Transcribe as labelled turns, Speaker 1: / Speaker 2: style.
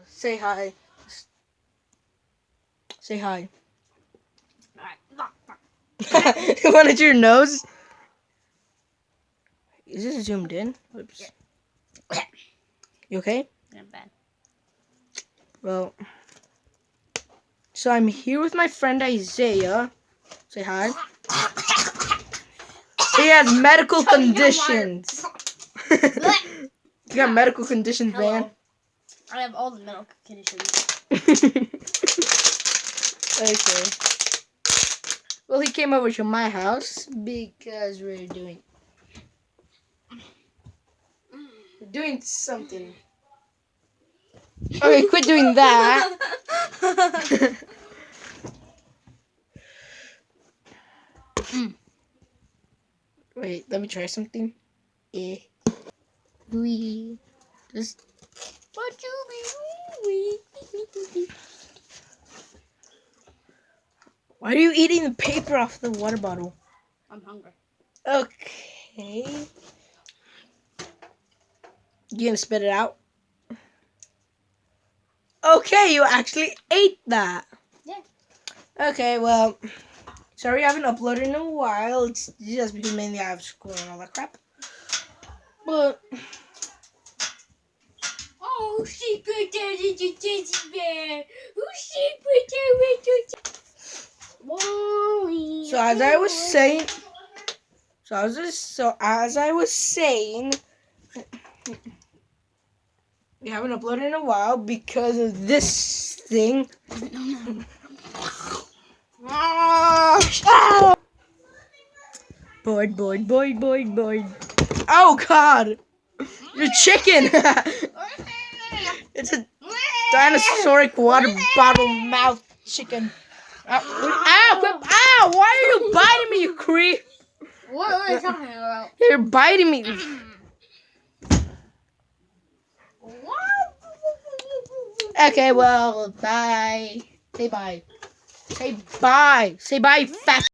Speaker 1: say hi. Say hi. You wanted your nose? Is this zoomed in? Oops. You okay?
Speaker 2: I'm bad.
Speaker 1: Well, so I'm here with my friend Isaiah. Say hi. He has medical conditions. You got medical conditions, man.
Speaker 2: I have all the medical conditions.
Speaker 1: Okay. Well, he came over to my house because we're doing something. Okay, quit doing that. Wait, let me try something. We just what you be. Why are you eating the paper off the water bottle?
Speaker 2: I'm hungry.
Speaker 1: Okay. You gonna spit it out? Okay, you actually ate that.
Speaker 2: Yeah.
Speaker 1: Okay, well, sorry I haven't uploaded in a while. It's just because mainly I have school and all that crap. But
Speaker 2: Oh, secret daddy teddy bear. Who's secret daddy?
Speaker 1: so as I was saying, we haven't uploaded in a while because of this thing. Bored. Oh God! You're chicken! It's a dinosauric water bottle mouth chicken. Ow! Why are you biting me, you creep?
Speaker 2: What are you talking about?
Speaker 1: You're biting me. Okay, well, bye. Say bye. Say bye. Say bye, fat.